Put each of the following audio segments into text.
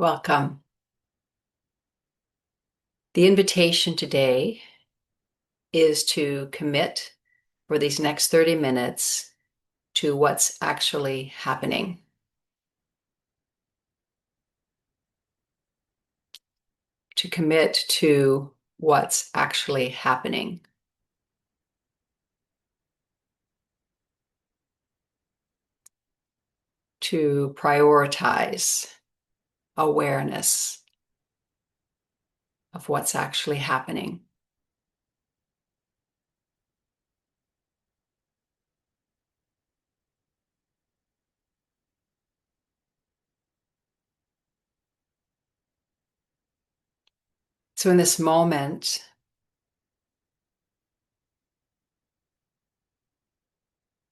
Welcome. The invitation today is to commit for these next 30 minutes to what's actually happening. To commit to what's actually happening. To prioritize awareness of what's actually happening. So in this moment,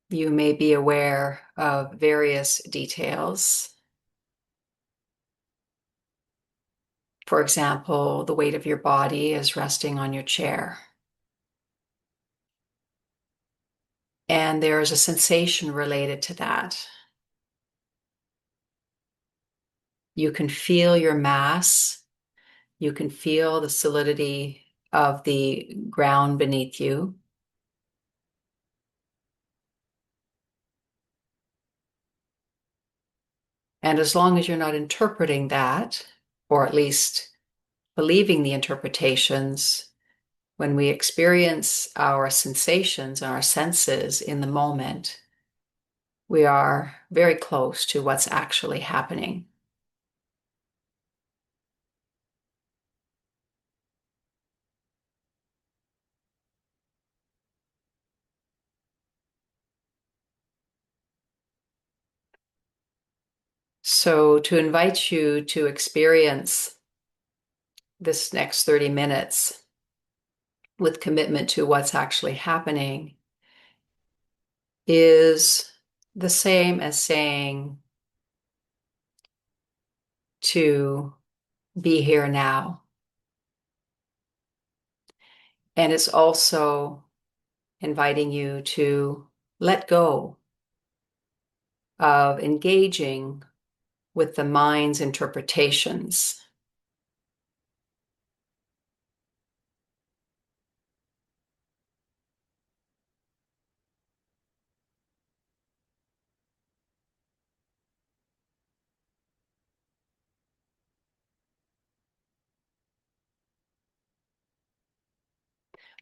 you may be aware of various details. For example, the weight of your body is resting on your chair. And there is a sensation related to that. You can feel your mass. You can feel the solidity of the ground beneath you. And as long as you're not interpreting that, or at least believing the interpretations, when we experience our sensations and our senses in the moment, we are very close to what's actually happening. So, to invite you to experience this next 30 minutes with commitment to what's actually happening is the same as saying to be here now. And it's also inviting you to let go of engaging with the mind's interpretations.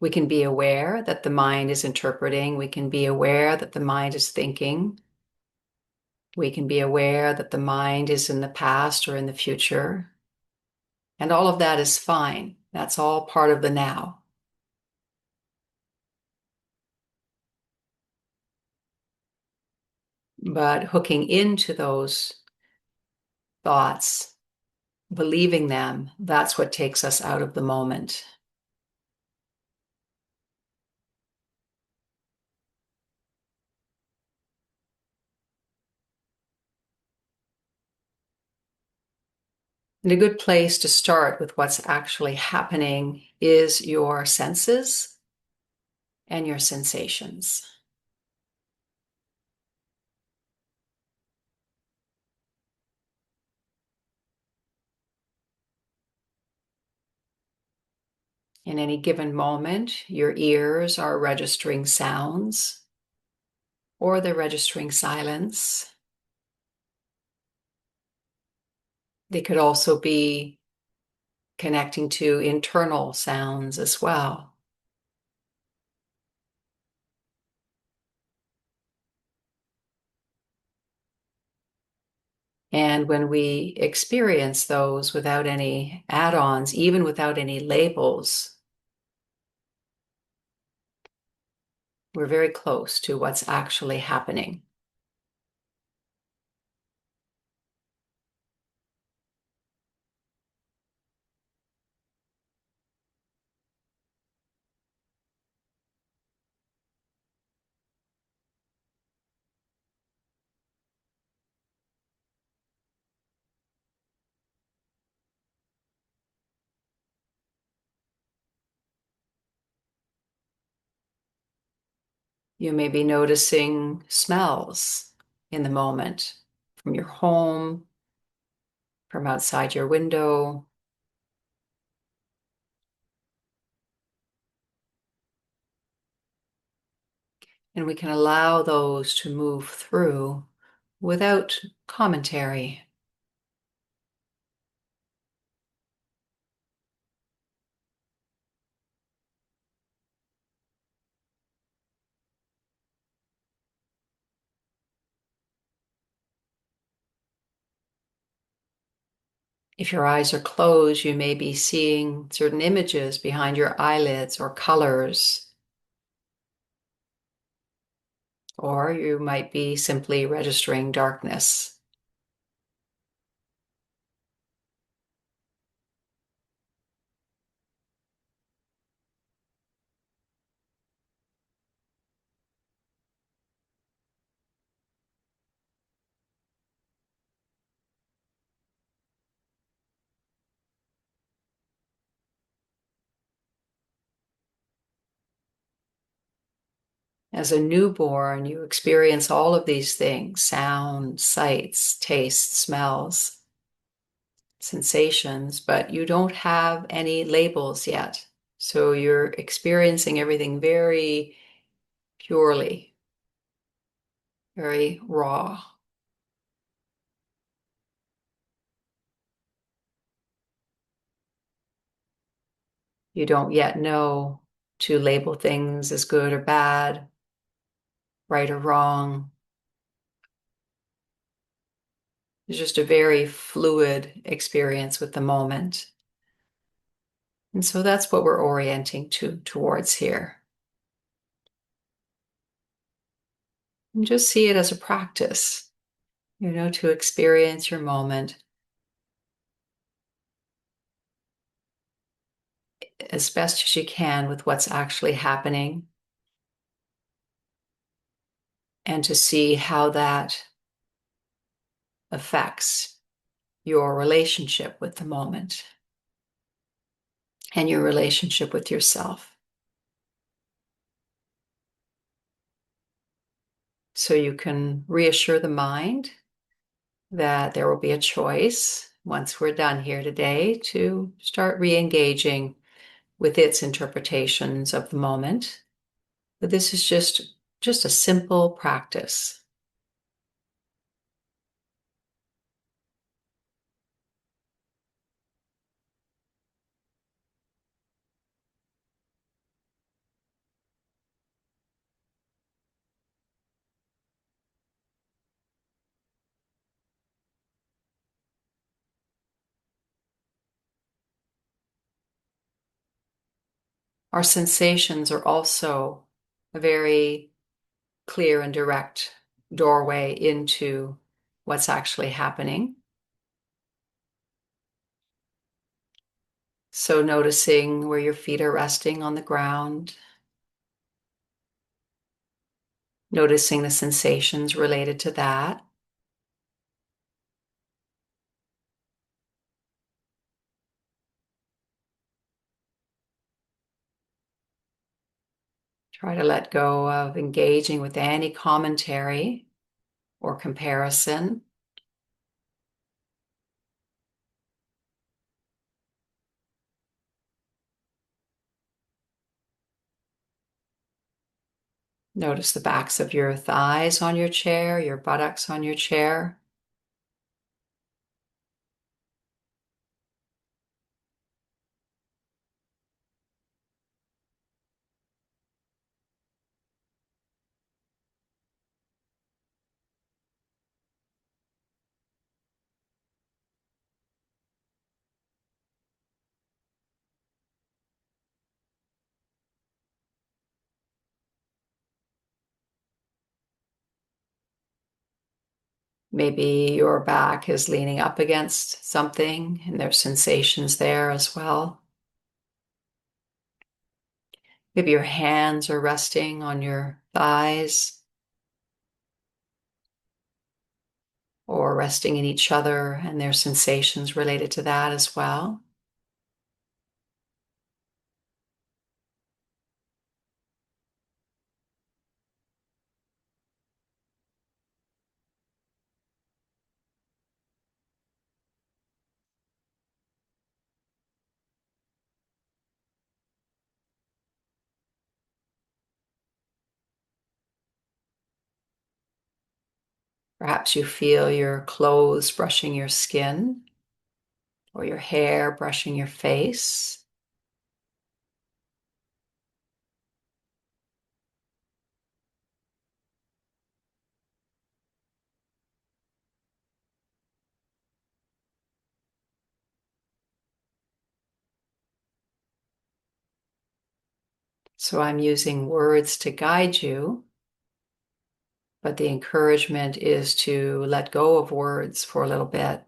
We can be aware that the mind is interpreting. We can be aware that the mind is thinking. We can be aware that the mind is in the past or in the future. And all of that is fine. That's all part of the now. But hooking into those thoughts, believing them, that's what takes us out of the moment. And a good place to start with what's actually happening is your senses and your sensations. In any given moment, your ears are registering sounds or they're registering silence. They could also be connecting to internal sounds as well. And when we experience those without any add-ons, even without any labels, we're very close to what's actually happening. You may be noticing smells in the moment from your home, from outside your window. And we can allow those to move through without commentary. If your eyes are closed, you may be seeing certain images behind your eyelids or colors, or you might be simply registering darkness. As a newborn, you experience all of these things: sound, sights, tastes, smells, sensations, but you don't have any labels yet. So you're experiencing everything very purely, very raw. You don't yet know to label things as good or bad, right or wrong. It's just a very fluid experience with the moment. And so that's what we're orienting towards here. And just see it as a practice, to experience your moment as best as you can with what's actually happening, and to see how that affects your relationship with the moment and your relationship with yourself. So you can reassure the mind that there will be a choice once we're done here today to start re-engaging with its interpretations of the moment. But this is just a simple practice. Our sensations are also a very clear and direct doorway into what's actually happening. So noticing where your feet are resting on the ground, noticing the sensations related to that. Try to let go of engaging with any commentary or comparison. Notice the backs of your thighs on your chair, your buttocks on your chair. Maybe your back is leaning up against something and there's sensations there as well. Maybe your hands are resting on your thighs or resting in each other, and there's sensations related to that as well. Perhaps you feel your clothes brushing your skin or your hair brushing your face. So I'm using words to guide you, but the encouragement is to let go of words for a little bit.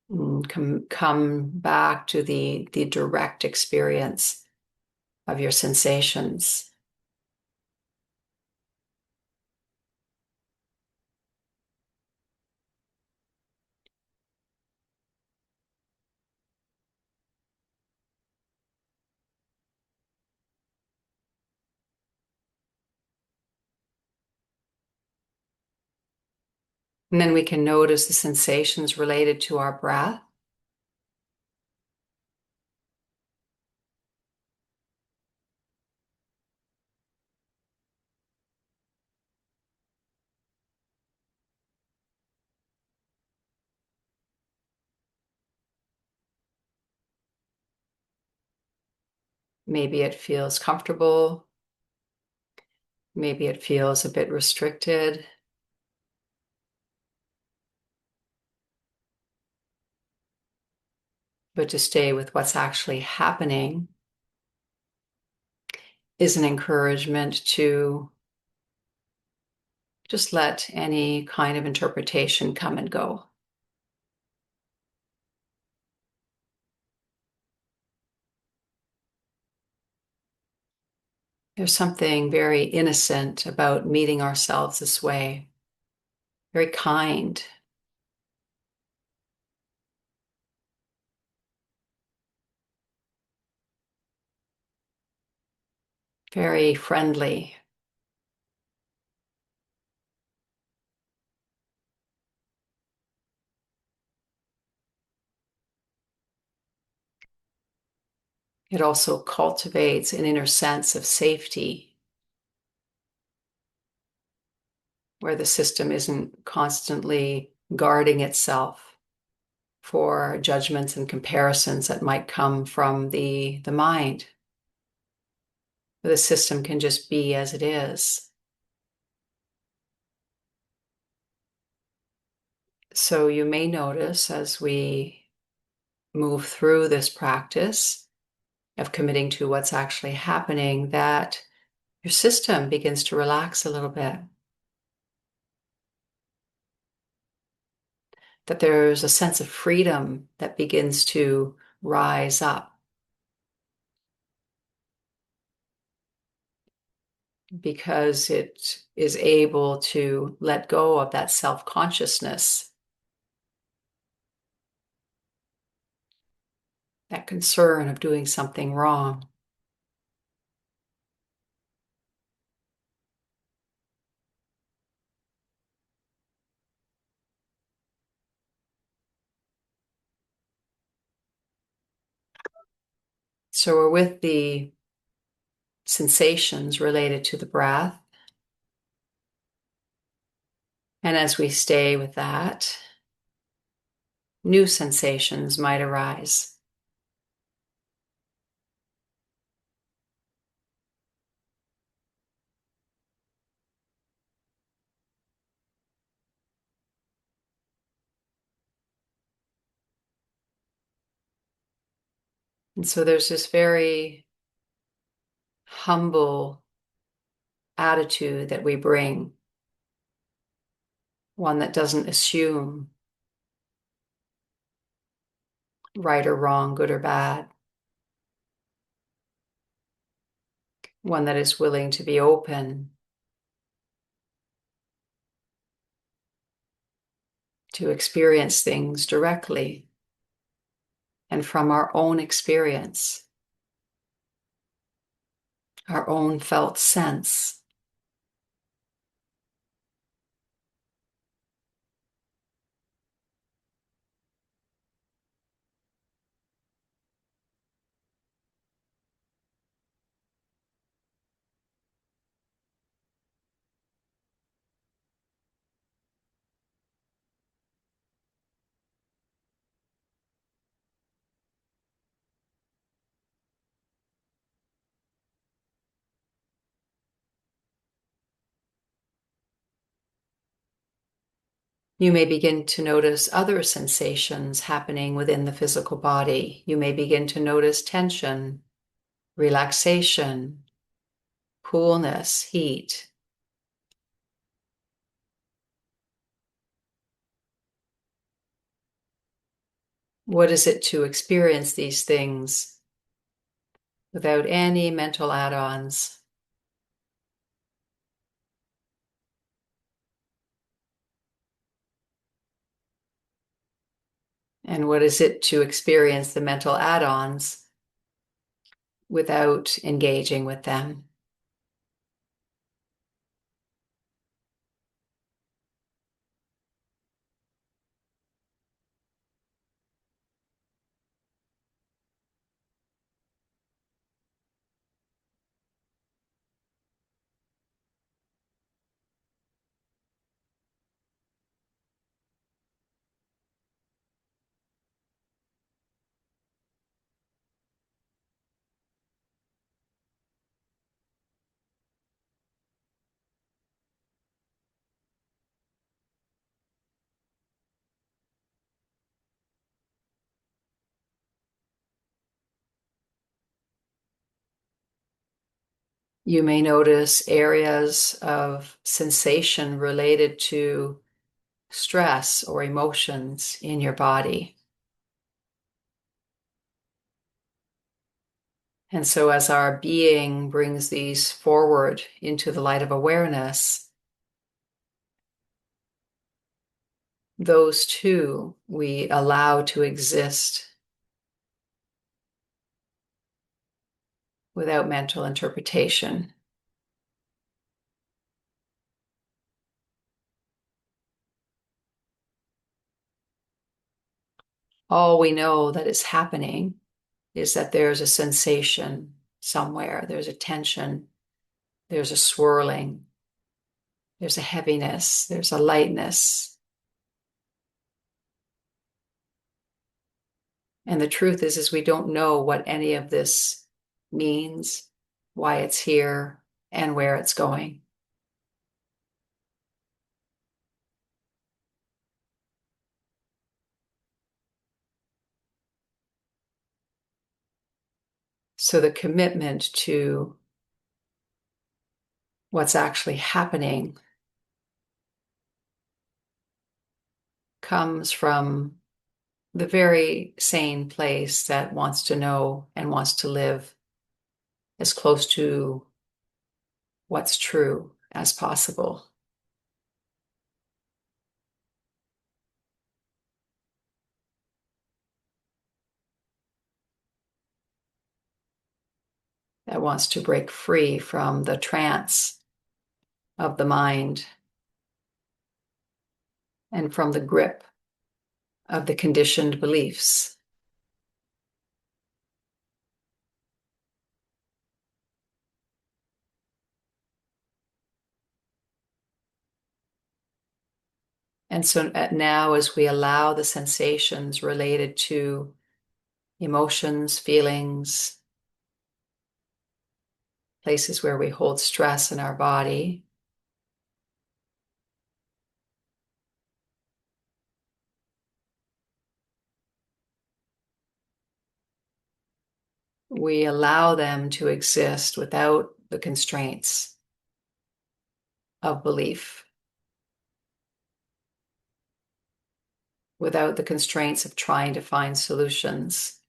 And come back to the direct experience of your sensations. And then we can notice the sensations related to our breath. Maybe it feels comfortable. Maybe it feels a bit restricted. But to stay with what's actually happening is an encouragement to just let any kind of interpretation come and go. There's something very innocent about meeting ourselves this way, very kind. Very friendly. It also cultivates an inner sense of safety where the system isn't constantly guarding itself for judgments and comparisons that might come from the mind. The system can just be as it is. So you may notice as we move through this practice of committing to what's actually happening that your system begins to relax a little bit. That there's a sense of freedom that begins to rise up because it is able to let go of that self-consciousness, that concern of doing something wrong. So we're with the sensations related to the breath. And as we stay with that, new sensations might arise. And so there's this very humble attitude that we bring, one that doesn't assume right or wrong, good or bad, one that is willing to be open to experience things directly and from our own experience, our own felt sense. You may begin to notice other sensations happening within the physical body. You may begin to notice tension, relaxation, coolness, heat. What is it to experience these things without any mental add-ons? And what is it to experience the mental add-ons without engaging with them? You may notice areas of sensation related to stress or emotions in your body. And so, as our being brings these forward into the light of awareness, those too we allow to exist without mental interpretation. All we know that is happening is that there's a sensation somewhere, there's a tension, there's a swirling, there's a heaviness, there's a lightness. And the truth is we don't know what any of this means, why it's here, and where it's going. So the commitment to what's actually happening comes from the very sane place that wants to know and wants to live as close to what's true as possible. That wants to break free from the trance of the mind and from the grip of the conditioned beliefs. And so now, as we allow the sensations related to emotions, feelings, places where we hold stress in our body, we allow them to exist without the constraints of belief, without the constraints of trying to find solutions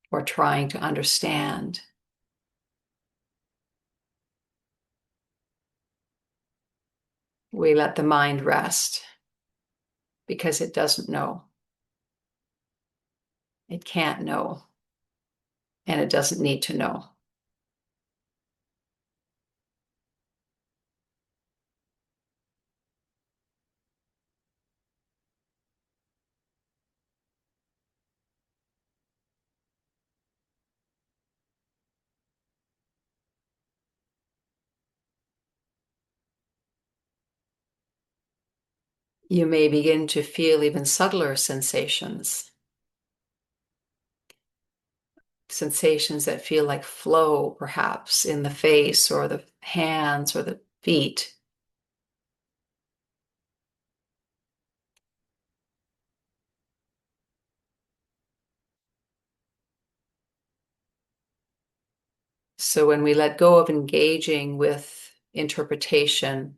or trying to understand. We let the mind rest because it doesn't know. It can't know, and it doesn't need to know. You may begin to feel even subtler sensations, sensations that feel like flow, perhaps in the face or the hands or the feet. So when we let go of engaging with interpretation,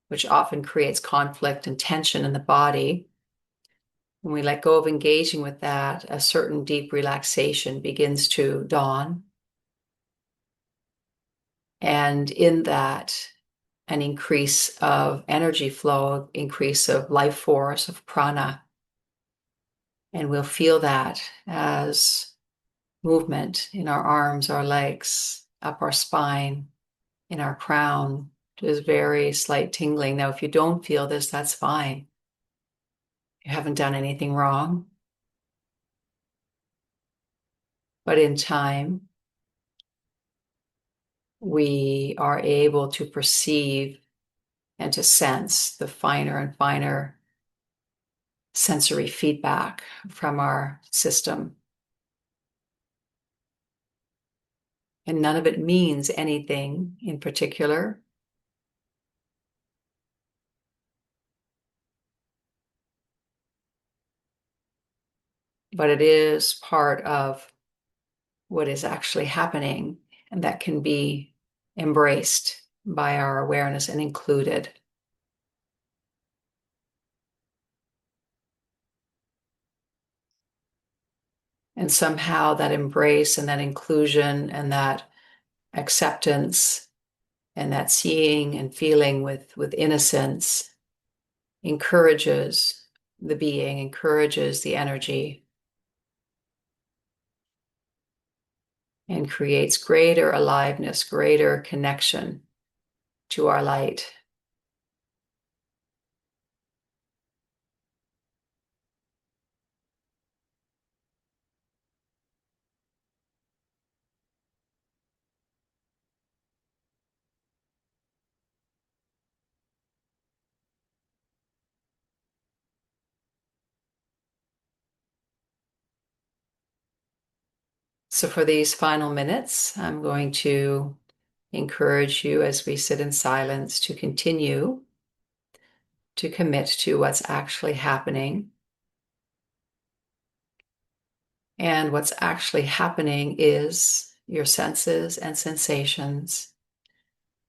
which often creates conflict and tension in the body, when we let go of engaging with that, a certain deep relaxation begins to dawn. And in that, an increase of energy flow, increase of life force, of prana. And we'll feel that as movement in our arms, our legs, up our spine, in our crown. Just very slight tingling. Now, if you don't feel this, that's fine. You haven't done anything wrong. But in time, we are able to perceive and to sense the finer and finer sensory feedback from our system. And none of it means anything in particular. But it is part of what is actually happening, and that can be embraced by our awareness and included. And somehow that embrace and that inclusion and that acceptance and that seeing and feeling with innocence encourages the being, encourages the energy, and creates greater aliveness, greater connection to our light. So for these final minutes, I'm going to encourage you as we sit in silence to continue to commit to what's actually happening. And what's actually happening is your senses and sensations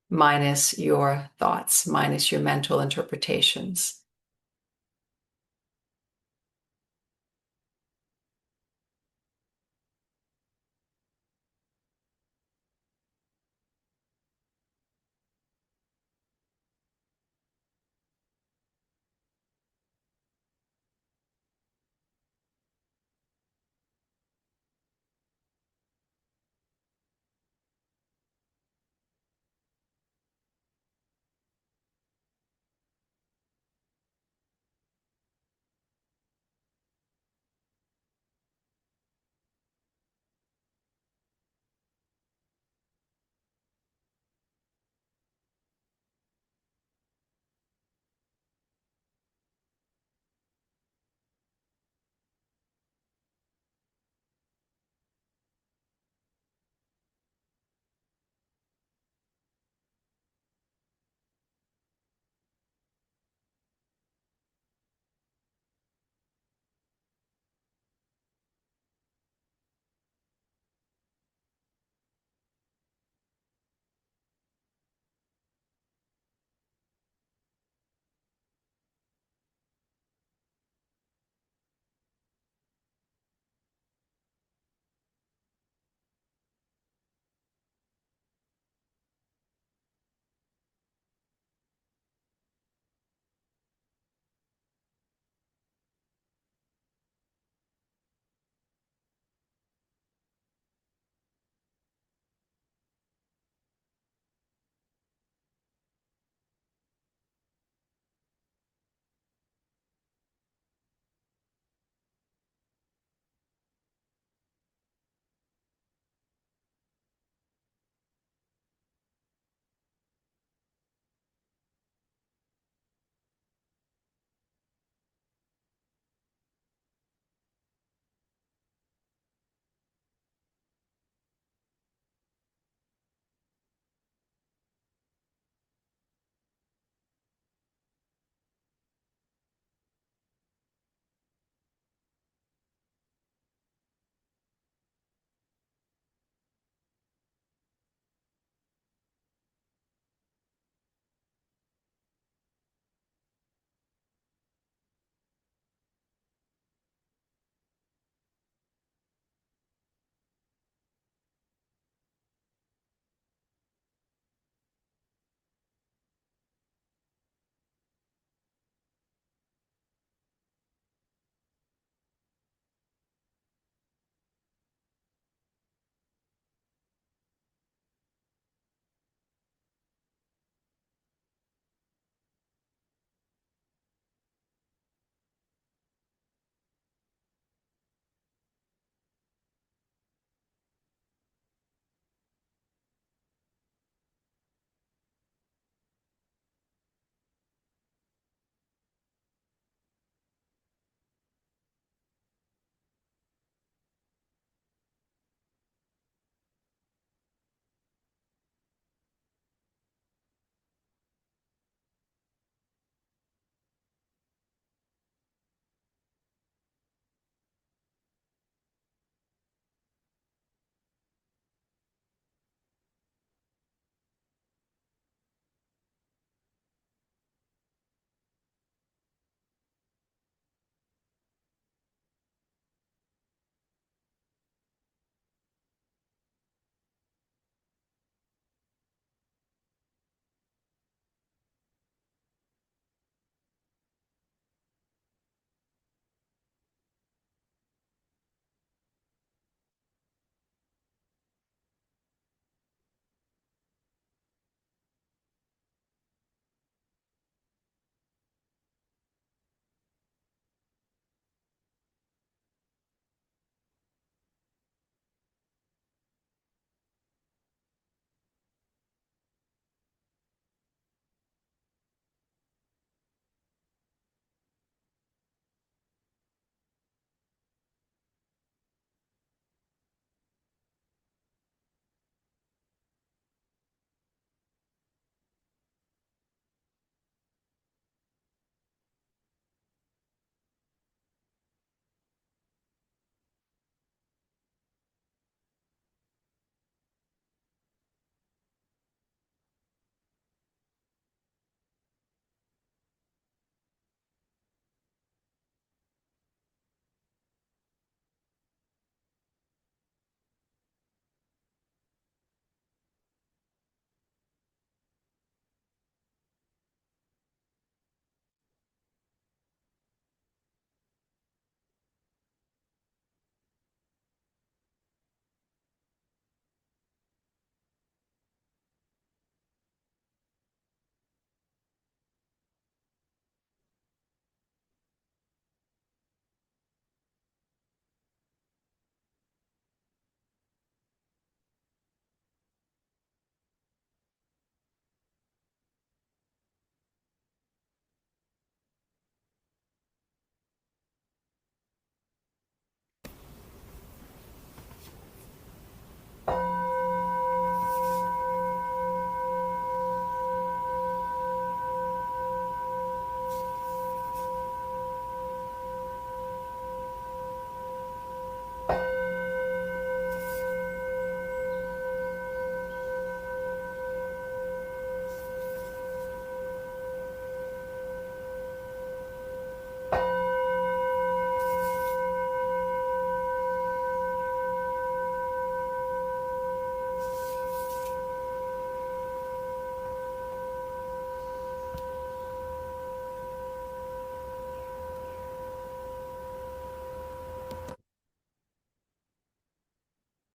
minus your thoughts, minus your mental interpretations.